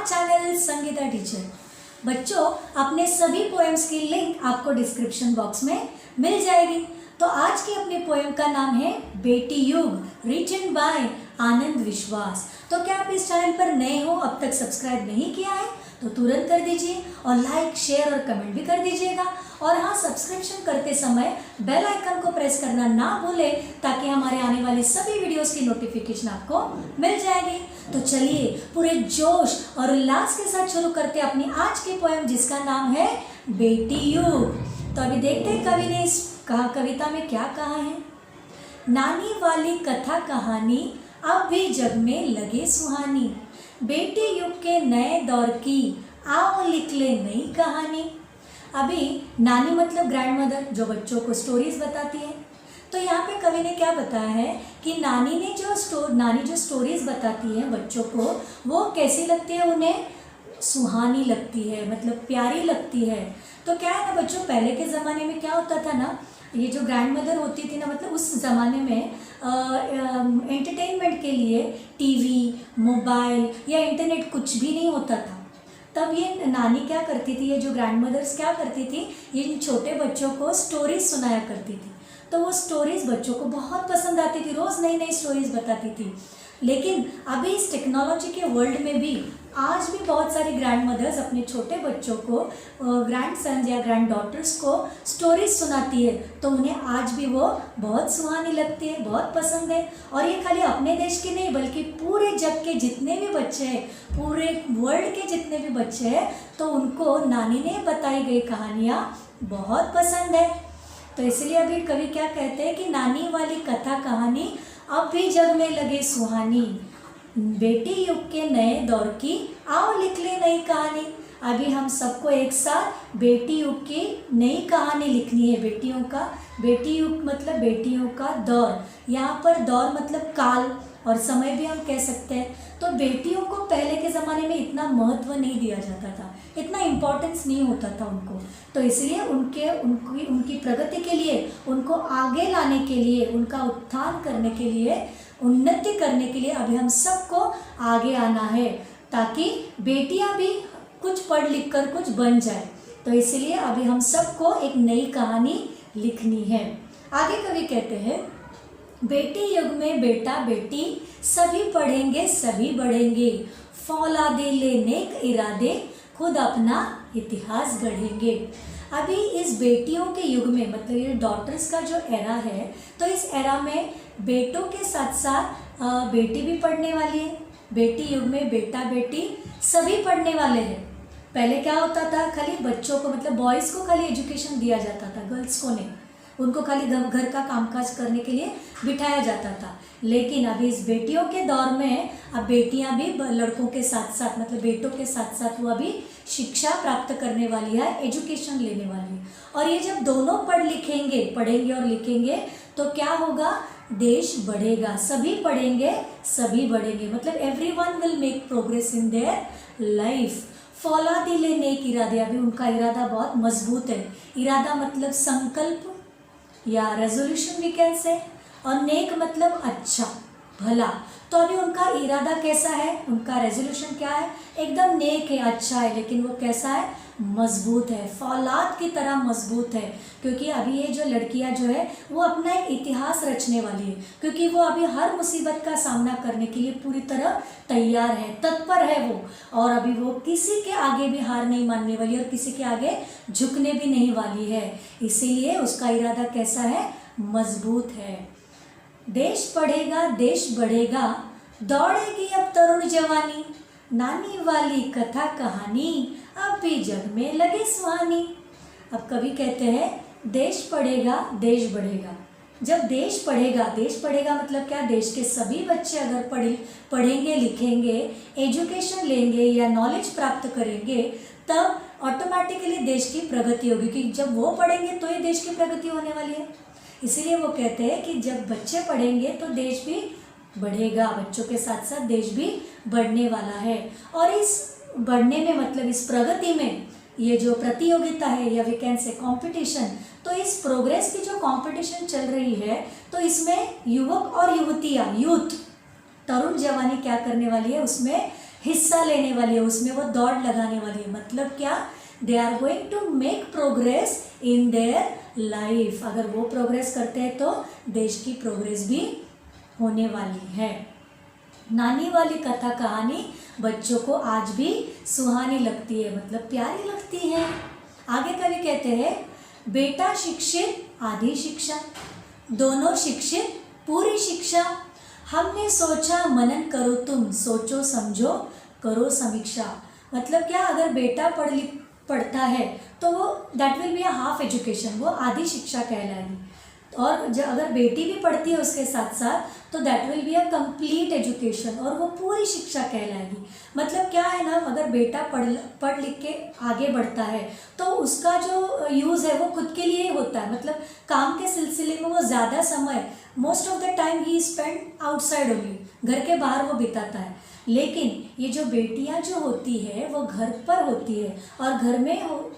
Our channel Sangeeta teacher. बच्चों, अपने सभी पोएम्स की लिंक आपको डिस्क्रिप्शन बॉक्स में मिल जाएगी। तो आज की अपनी पोएम का नाम है बेटी युग, रिटन बाय आनंद विश्वास। तो क्या आप इस चैनल पर नए हो, अब तक सब्सक्राइब नहीं किया है तो तुरंत कर दीजिए और लाइक, शेयर और कमेंट भी कर दीजिएगा। और हाँ, सब्सक्रिप्शन करते समय बेल आइकन को प्रेस करना ना भूलें ताकि हमारे आने वाली सभी वीडियोस की नोटिफिकेशन आपको मिल जाएगी। तो चलिए पूरे जोश और उल्लास के साथ शुरू करते हैं अपनी आज की पोएम, जिसका नाम है बेटी युग। तो अभी देखते हैं कवि ने इस कविता में क्या कहा है। नानी वाली कथा कहानी अब भी जग में लगे सुहानी, बेटी युग के नए दौर की आओ लिख ले नई कहानी। अभी नानी मतलब ग्रैंड मदर, जो बच्चों को स्टोरीज बताती है। तो यहाँ पे कवि ने क्या बताया है कि नानी जो स्टोरीज बताती है बच्चों को, वो कैसी लगती है, उन्हें सुहानी लगती है, मतलब प्यारी लगती है। तो क्या है ना बच्चों, पहले के ज़माने में क्या होता था ना, ये जो ग्रैंड मदर होती थी ना, मतलब उस ज़माने में एंटरटेनमेंट के लिए टीवी, मोबाइल या इंटरनेट कुछ भी नहीं होता था। तब ये नानी क्या करती थी, ये जो ग्रैंड मदर्स क्या करती थी, ये छोटे बच्चों को स्टोरीज सुनाया करती थी। तो वो स्टोरीज बच्चों को बहुत पसंद आती थी, रोज़ नई नई स्टोरीज बताती थी। लेकिन अभी इस टेक्नोलॉजी के वर्ल्ड में भी आज भी बहुत सारी ग्रैंड मदर्स अपने छोटे बच्चों को, ग्रैंड सन्स या ग्रैंड डॉटर्स को स्टोरीज सुनाती है। तो उन्हें आज भी वो बहुत सुहानी लगती है, बहुत पसंद है। और ये खाली अपने देश के नहीं बल्कि पूरे जग के जितने भी बच्चे हैं, पूरे वर्ल्ड के जितने भी बच्चे हैं, तो उनको नानी ने बताई गई कहानियाँ बहुत पसंद है। तो इसलिए अभी कवि क्या कहते हैं कि नानी वाली कथा कहानी अब भी जग में लगे सुहानी, बेटी युग के नए दौर की आओ लिख ले नई कहानी। अभी हम सबको एक साथ बेटी युग की नई कहानी लिखनी है। बेटी युग मतलब बेटियों का दौर। यहाँ पर दौर मतलब काल और समय भी हम कह सकते हैं। तो बेटियों को पहले के ज़माने में इतना महत्व नहीं दिया जाता था, इतना इम्पोर्टेंस नहीं होता था उनको। तो इसलिए उनकी प्रगति के लिए, उनको आगे लाने के लिए, उनका उत्थान करने के लिए, उन्नति करने के लिए अभी हम सबको आगे आना है, ताकि बेटियां भी कुछ पढ़ लिख कर कुछ बन जाए। तो इसलिए अभी हम सबको एक नई कहानी लिखनी है। आगे कवि कहते हैं, बेटी युग में बेटा बेटी सभी पढ़ेंगे सभी बढ़ेंगे, फौलादे ले नेक इरादे खुद अपना इतिहास गढ़ेंगे। अभी इस बेटियों के युग में, मतलब ये डॉटर्स का जो एरा है, तो इस एरा में बेटों के साथ साथ बेटी भी पढ़ने वाली है। बेटी युग में बेटा बेटी सभी पढ़ने वाले हैं। पहले क्या होता था, खाली बच्चों को, मतलब बॉयज़ को खाली एजुकेशन दिया जाता था, गर्ल्स को नहीं। उनको खाली घर का कामकाज करने के लिए बिठाया जाता था। लेकिन अभी इस बेटियों के दौर में अब बेटियां भी लड़कों के साथ साथ, मतलब बेटों के साथ साथ वो अभी शिक्षा प्राप्त करने वाली है, एजुकेशन लेने वाली है। और ये जब दोनों पढ़ेंगे और लिखेंगे तो क्या होगा, देश बढ़ेगा। सभी पढ़ेंगे सभी बढ़ेंगे, मतलब everyone will make progress in their life. फौलादी ले नेक इरादे, अभी उनका इरादा बहुत मजबूत है। इरादा मतलब संकल्प या रेजोल्यूशन भी कैन से, और नेक मतलब अच्छा, भला। तो अभी उनका इरादा कैसा है, उनका रेजोल्यूशन क्या है, एकदम नेक है, अच्छा है। लेकिन वो कैसा है, मजबूत है, फौलाद की तरह मजबूत है। क्योंकि अभी ये जो लड़कियां जो है वो अपना एक इतिहास रचने वाली है, क्योंकि वो अभी हर मुसीबत का सामना करने के लिए पूरी तरह तैयार है, तत्पर है वो। और अभी वो किसी के आगे भी हार नहीं मानने वाली और किसी के आगे झुकने भी नहीं वाली है। इसीलिए उसका इरादा कैसा है, मजबूत है। देश पढ़ेगा देश बढ़ेगा, दौड़ेगी अब तरुण जवानी, नानी वाली कथा कहानी अब भी जग में लगे सुहानी। अब कवि कहते हैं, देश पढ़ेगा देश बढ़ेगा। जब देश पढ़ेगा मतलब क्या, देश के सभी बच्चे अगर पढ़ेंगे लिखेंगे, एजुकेशन लेंगे या नॉलेज प्राप्त करेंगे, तब ऑटोमेटिकली देश की प्रगति होगी। क्योंकि जब वो पढ़ेंगे तो ही देश की प्रगति होने वाली है। इसीलिए वो कहते हैं कि जब बच्चे पढ़ेंगे तो देश भी बढ़ेगा, बच्चों के साथ साथ देश भी बढ़ने वाला है। और इस बढ़ने में, मतलब इस प्रगति में, ये जो प्रतियोगिता है या वी कैन से कंपटीशन, तो इस प्रोग्रेस की जो कंपटीशन चल रही है, तो इसमें युवक और युवतियाँ, यूथ, तरुण जवानी क्या करने वाली है, उसमें हिस्सा लेने वाली है, उसमें वो दौड़ लगाने वाली है। मतलब क्या, they are going to make progress in their life. अगर वो प्रोग्रेस करते हैं तो देश की प्रोग्रेस भी होने वाली है। नानी वाली कथा कहानी बच्चों को आज भी सुहानी लगती है, मतलब प्यारी लगती है। आगे कवि कहते हैं, बेटा शिक्षित आधी शिक्षा, दोनों शिक्षित पूरी शिक्षा। हमने सोचा मनन करो तुम, सोचो समझो करो समीक्षा। मतलब क्या, अगर बेटा पढ़ता है तो वो that will be a half education, वो आधी शिक्षा कहलाएगी। और जब अगर बेटी भी पढ़ती है उसके साथ साथ तो that will be a complete education, और वो पूरी शिक्षा कहलाएगी। मतलब क्या है ना, अगर बेटा पढ़ लिख के आगे बढ़ता है तो उसका जो यूज़ है वो खुद के लिए होता है। मतलब काम के सिलसिले में वो ज़्यादा समय, most of the time he spend outside only, घर के बाहर वो बिताता है। लेकिन ये जो बेटियां जो होती है वो घर पर होती है, और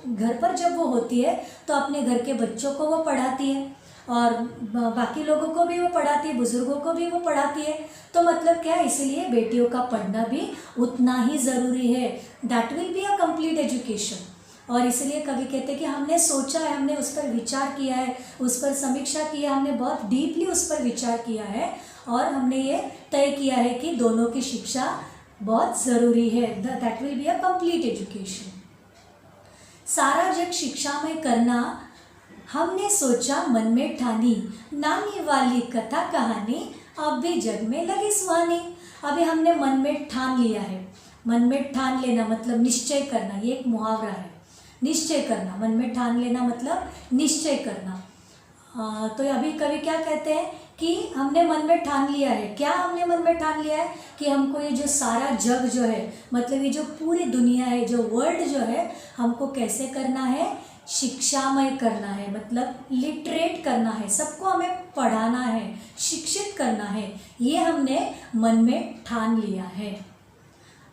घर पर जब वो होती है तो अपने घर के बच्चों को वो पढ़ाती है, और बाकी लोगों को भी वो पढ़ाती है, बुजुर्गों को भी वो पढ़ाती है। तो मतलब क्या है, इसलिए बेटियों का पढ़ना भी उतना ही ज़रूरी है। That will be a complete education. और इसलिए कवि कहते हैं कि हमने सोचा है, हमने उस पर विचार किया है, उस पर समीक्षा की है, हमने बहुत डीपली उस पर विचार किया है, और हमने ये तय किया है कि दोनों की शिक्षा बहुत ज़रूरी है। That will be a complete education. सारा जग शिक्षा में करना हमने सोचा मन में ठानी, नानी वाली कथा कहानी अब भी जग में लगी सुहानी। अभी हमने मन में ठान लिया है। मन में ठान लेना मतलब निश्चय करना, ये एक मुहावरा है। निश्चय करना, मन में ठान लेना मतलब निश्चय करना। तो अभी कवि क्या कहते हैं कि हमने मन में ठान लिया है। क्या हमने मन में ठान लिया है कि हमको ये जो सारा जग जो है, मतलब ये जो पूरी दुनिया है, जो वर्ल्ड जो है, हमको कैसे करना है, शिक्षामय करना है, मतलब लिटरेट करना है, सबको हमें पढ़ाना है, शिक्षित करना है, ये हमने मन में ठान लिया है।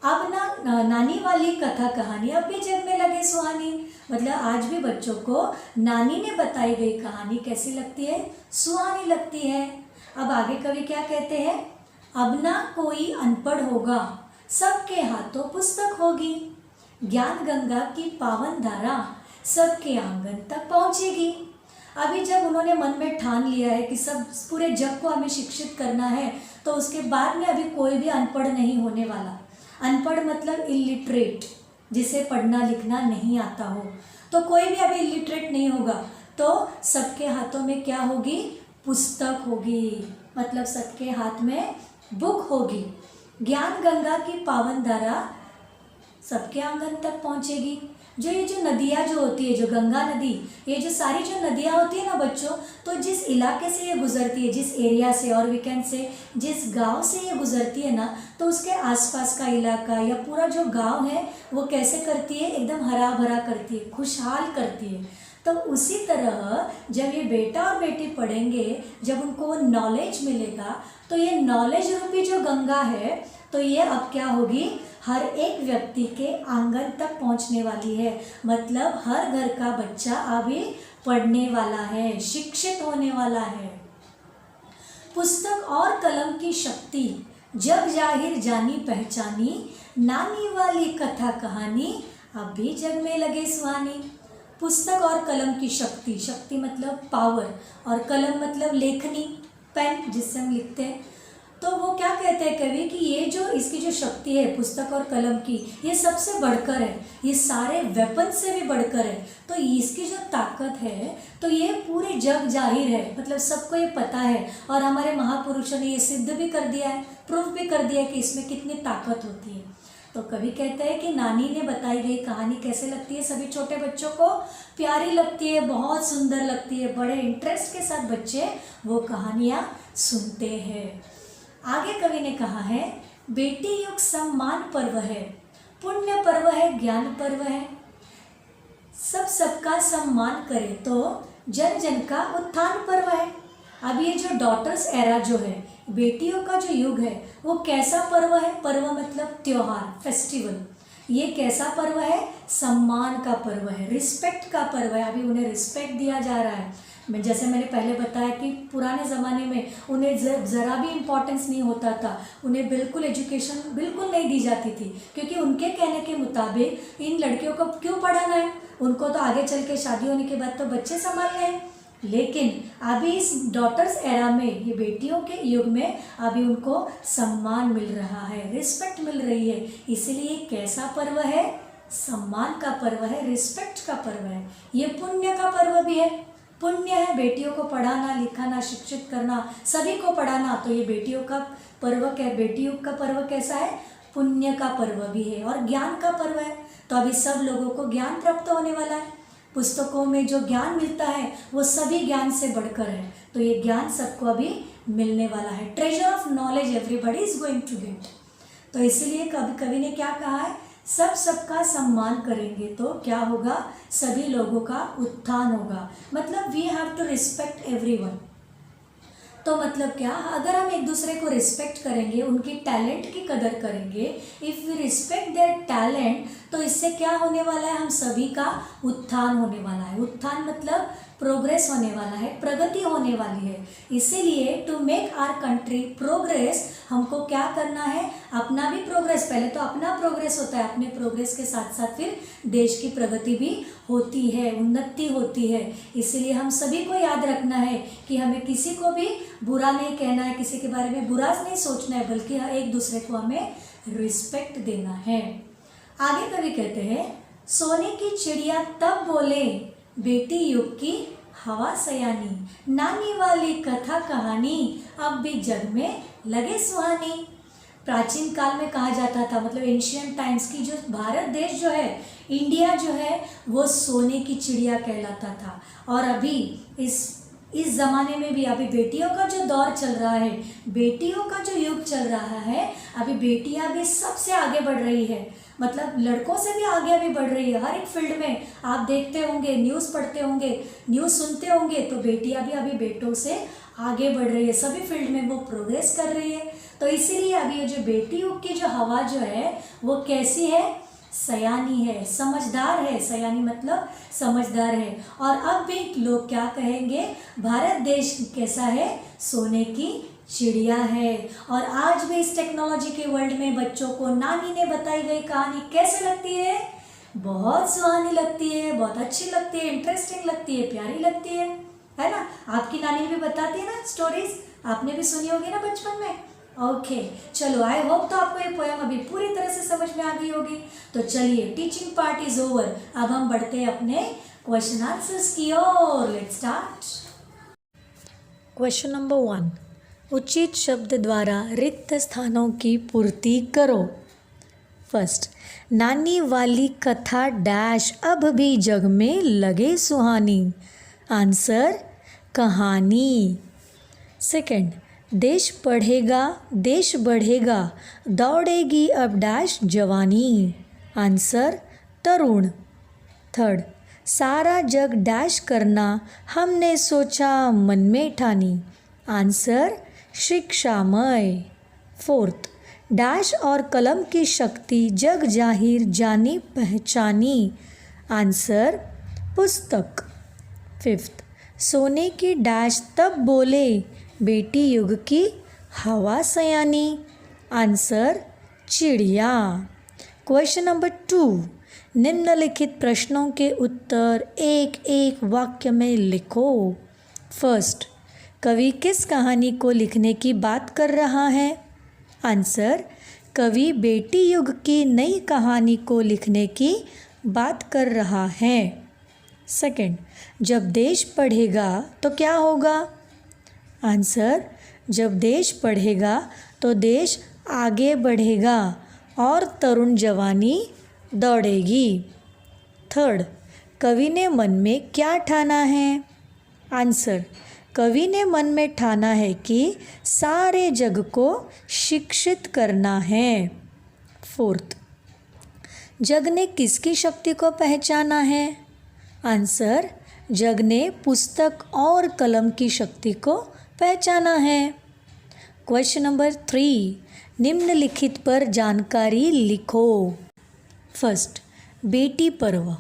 अब ना नानी वाली कथा कहानी अब भी जग में लगे सुहानी। मतलब आज भी बच्चों को नानी ने बताई गई कहानी कैसी लगती है, सुहानी लगती है। अब आगे कवि क्या कहते हैं, अब ना कोई अनपढ़ होगा, सबके हाथों पुस्तक होगी, ज्ञान गंगा की पावन धारा सबके आंगन तक पहुंचेगी। अभी जब उन्होंने मन में ठान लिया है कि सब पूरे जग को हमें शिक्षित करना है, तो उसके बाद में अभी कोई भी अनपढ़ नहीं होने वाला। अनपढ़ मतलब इलिटरेट, जिसे पढ़ना लिखना नहीं आता हो, तो कोई भी अभी इलिटरेट नहीं होगा। तो सबके हाथों में क्या होगी, पुस्तक होगी, मतलब सबके हाथ में बुक होगी। ज्ञान गंगा की पावन धारा सबके आंगन तक पहुंचेगी। जो ये जो नदियाँ जो होती है, जो गंगा नदी, ये जो सारी जो नदियाँ होती है ना बच्चों, तो जिस इलाके से ये गुजरती है, जिस एरिया से, और वी कैन से जिस गांव से ये गुजरती है ना, तो उसके आसपास का इलाका या पूरा जो गांव है वो कैसे करती है, एकदम हरा भरा करती है, खुशहाल करती है। तो उसी तरह जब ये बेटा और बेटी पढ़ेंगे, जब उनको वो नॉलेज मिलेगा, तो ये नॉलेज रूपी जो गंगा है, तो ये अब क्या होगी, हर एक व्यक्ति के आंगन तक पहुंचने वाली है। मतलब हर घर का बच्चा अभी पढ़ने वाला है, शिक्षित होने वाला है। पुस्तक और कलम की शक्ति जग जाहिर जानी पहचानी, नानी वाली कथा कहानी अब भी जग में लगे सुहानी। पुस्तक और कलम की शक्ति, शक्ति मतलब पावर, और कलम मतलब लेखनी, पेन जिससे हम लिखते हैं। तो वो क्या कहते हैं कवि कि ये जो इसकी जो शक्ति है पुस्तक और कलम की, ये सबसे बढ़कर है, ये सारे वेपन से भी बढ़कर है। तो इसकी जो ताकत है तो ये पूरे जग जाहिर है, मतलब सबको ये पता है, और हमारे महापुरुषों ने ये सिद्ध भी कर दिया है, प्रूफ भी कर दिया है कि इसमें कितनी ताकत होती है। तो कवि कहते हैं कि नानी ने बताई गई कहानी कैसे लगती है, सभी छोटे बच्चों को प्यारी लगती है, बहुत सुंदर लगती है, बड़े इंटरेस्ट के साथ बच्चे वो कहानियाँ सुनते हैं। आगे कवि ने कहा है, बेटी युग सम्मान पर्व है, पुण्य पर्व है, ज्ञान पर्व है, सब सबका सम्मान करे तो जन जन का उत्थान पर्व है। अब ये जो डॉटर्स एरा जो है, बेटियों का जो युग है, वो कैसा पर्व है, पर्व मतलब त्योहार, फेस्टिवल। ये कैसा पर्व है, सम्मान का पर्व है, रिस्पेक्ट का पर्व है। अभी उन्हें रिस्पेक्ट दिया जा रहा है, मैं जैसे मैंने पहले बताया कि पुराने ज़माने में उन्हें ज़रा भी इम्पोर्टेंस नहीं होता था, उन्हें बिल्कुल एजुकेशन बिल्कुल नहीं दी जाती थी, क्योंकि उनके कहने के मुताबिक इन लड़कियों को क्यों पढ़ाना है, उनको तो आगे चल के शादी होने के बाद तो बच्चे संभालने हैं। लेकिन अभी इस डॉटर्स एरा में, ये बेटियों के युग में, अभी उनको सम्मान मिल रहा है, रिस्पेक्ट मिल रही है। इसलिए कैसा पर्व है? सम्मान का पर्व है, रिस्पेक्ट का पर्व है, ये पुण्य का पर्व भी है। पुण्य है बेटियों को पढ़ाना, लिखाना, शिक्षित करना, सभी को पढ़ाना। तो ये बेटियों का पर्व कैसा है? पुण्य का पर्व भी है और ज्ञान का पर्व है। तो अभी सब लोगों को ज्ञान प्राप्त होने वाला है। पुस्तकों में जो ज्ञान मिलता है वो सभी ज्ञान से बढ़कर है। तो ये ज्ञान सबको अभी मिलने वाला है। Treasure of knowledge everybody is going to get. तो इसीलिए कवि ने क्या कहा है? सबका सम्मान करेंगे तो क्या होगा? सभी लोगों का उत्थान होगा। मतलब we have to respect everyone. तो मतलब क्या? अगर हम एक दूसरे को रिस्पेक्ट करेंगे, उनकी टैलेंट की कदर करेंगे, if we respect their talent, तो इससे क्या होने वाला है? हम सभी का उत्थान होने वाला है। उत्थान मतलब प्रोग्रेस होने वाला है, प्रगति होने वाली है। इसीलिए to make our country progress, हमको क्या करना है? अपना भी प्रोग्रेस, पहले तो अपना प्रोग्रेस होता है, अपने प्रोग्रेस के साथ साथ फिर देश की प्रगति भी होती है, उन्नति होती है। इसीलिए हम सभी को याद रखना है कि हमें किसी को भी बुरा नहीं कहना है, किसी के बारे में बुरा नहीं सोचना है, बल्कि एक दूसरे को हमें रिस्पेक्ट देना है। आगे कवि कहते हैं, सोने की चिड़िया तब बोले, बेटी युग की हवा सयानी, नानी वाली कथा कहानी अब भी जग में लगे सुहानी। प्राचीन काल में कहा जाता था, मतलब एंशियंट टाइम्स की जो भारत देश जो है, इंडिया जो है, वो सोने की चिड़िया कहलाता था। और अभी इस ज़माने में भी अभी बेटियों का जो दौर चल रहा है, बेटियों का जो युग चल रहा है, अभी बेटियां भी सबसे आगे बढ़ रही है। मतलब लड़कों से भी आगे अभी बढ़ रही है। हर एक फील्ड में आप देखते होंगे, न्यूज़ पढ़ते होंगे, न्यूज़ सुनते होंगे, तो बेटियां भी अभी बेटों से आगे बढ़ रही है। सभी फील्ड में वो प्रोग्रेस कर रही है। तो इसीलिए अभी ये जो बेटी युग की जो हवा जो है वो कैसी है? सयानी है, समझदार है। सयानी मतलब समझदार है। और अब भी लोग क्या कहेंगे? भारत देश कैसा है? सोने की चिड़िया है। और आज भी इस टेक्नोलॉजी के वर्ल्ड में बच्चों को नानी ने बताई गई कहानी कैसे लगती है? बहुत सुहानी लगती है, बहुत अच्छी लगती है, इंटरेस्टिंग लगती है, प्यारी लगती है ना? आपकी नानी भी बताती है ना स्टोरीज, आपने भी सुनी होगी ना बचपन में। ओके, चलो, आई होप तो आपको ये पोएम अभी पूरी तरह से समझ में आ गई होगी। तो चलिए, टीचिंग पार्ट इज ओवर। अब हम बढ़ते हैं अपने क्वेश्चन आंसर्स की ओर। Let's start. क्वेश्चन नंबर 1, उचित शब्द द्वारा रिक्त स्थानों की पूर्ति करो। फर्स्ट, नानी वाली कथा डैश अब भी जग में लगे सुहानी। आंसर, कहानी। सेकंड, देश पढ़ेगा देश बढ़ेगा, दौड़ेगी अब डैश जवानी। आंसर, तरुण। थर्ड, सारा जग डैश करना हमने सोचा मन में ठानी। आंसर, शिक्षामय। फोर्थ, डैश और कलम की शक्ति जग जाहिर जानी पहचानी। आंसर, पुस्तक। फिफ्थ, सोने की डैश तब बोले, बेटी युग की हवा सयानी। आंसर, चिड़िया। क्वेश्चन नंबर 2, निम्नलिखित प्रश्नों के उत्तर एक एक वाक्य में लिखो। फर्स्ट, कवि किस कहानी को लिखने की बात कर रहा है? आंसर, कवि बेटी युग की नई कहानी को लिखने की बात कर रहा है। सेकंड, जब देश पढ़ेगा तो क्या होगा? आंसर, जब देश पढ़ेगा तो देश आगे बढ़ेगा और तरुण जवानी दौड़ेगी। थर्ड, कवि ने मन में क्या ठाना है? आंसर, कवि ने मन में ठाना है कि सारे जग को शिक्षित करना है। फोर्थ, जग ने किसकी शक्ति को पहचाना है? आंसर, जग ने पुस्तक और कलम की शक्ति को पहचाना है। क्वेश्चन नंबर 3, निम्नलिखित पर जानकारी लिखो। फर्स्ट, बेटी पर्व।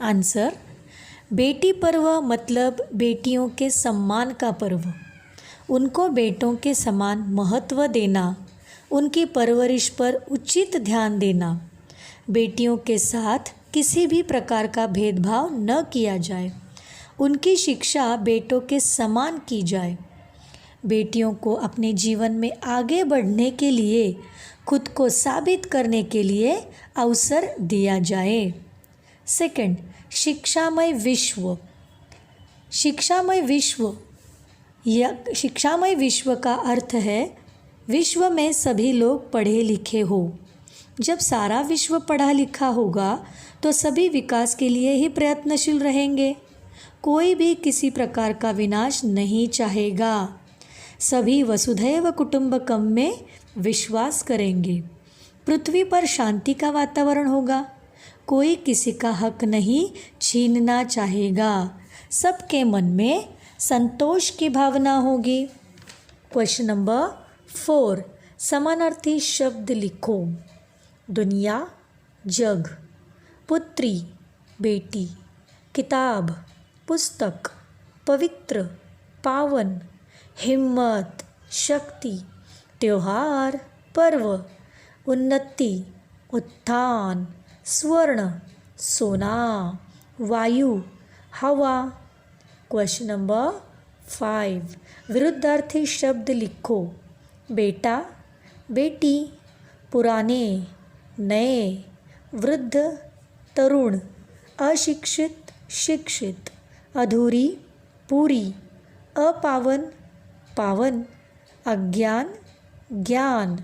आंसर, बेटी पर्व मतलब बेटियों के सम्मान का पर्व। उनको बेटों के समान महत्व देना, उनकी परवरिश पर उचित ध्यान देना, बेटियों के साथ किसी भी प्रकार का भेदभाव न किया जाए, उनकी शिक्षा बेटों के समान की जाए, बेटियों को अपने जीवन में आगे बढ़ने के लिए खुद को साबित करने के लिए अवसर दिया जाए। सेकंड, शिक्षामय विश्व। शिक्षामय विश्व का अर्थ है विश्व में सभी लोग पढ़े लिखे हो। जब सारा विश्व पढ़ा लिखा होगा तो सभी विकास के लिए ही प्रयत्नशील रहेंगे। कोई भी किसी प्रकार का विनाश नहीं चाहेगा। सभी वसुधैव कुटुंबकम में विश्वास करेंगे। पृथ्वी पर शांति का वातावरण होगा। कोई किसी का हक नहीं छीनना चाहेगा। सबके मन में संतोष की भावना होगी। क्वेश्चन नंबर 4, समानार्थी शब्द लिखो। दुनिया, जग, पुत्री, बेटी, किताब, पुस्तक, पवित्र, पावन, हिम्मत, शक्ति, त्योहार, पर्व, उन्नति, उत्थान, स्वर्ण, सोना, वायु, हवा। क्वेश्चन नंबर 5, विरुद्धार्थी शब्द लिखो। बेटा, बेटी, पुराने, नए, वृद्ध, तरुण, अशिक्षित, शिक्षित, अधूरी, पूरी, अपावन, पावन, अज्ञान, ज्ञान,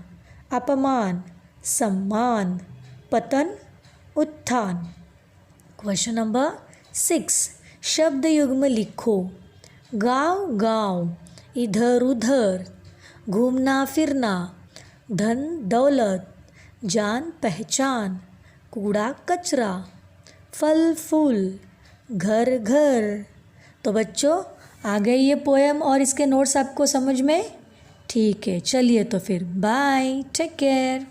अपमान, सम्मान, पतन, उत्थान। क्वेश्चन नंबर 6, शब्द युग्म लिखो। गांव गांव, इधर उधर, घूमना फिरना, धन दौलत, जान पहचान, कूड़ा कचरा, फल फूल, घर घर। तो बच्चों, आ गई ये पोएम और इसके नोट्स आपको समझ में? ठीक है, चलिए तो फिर बाय, टेक केयर।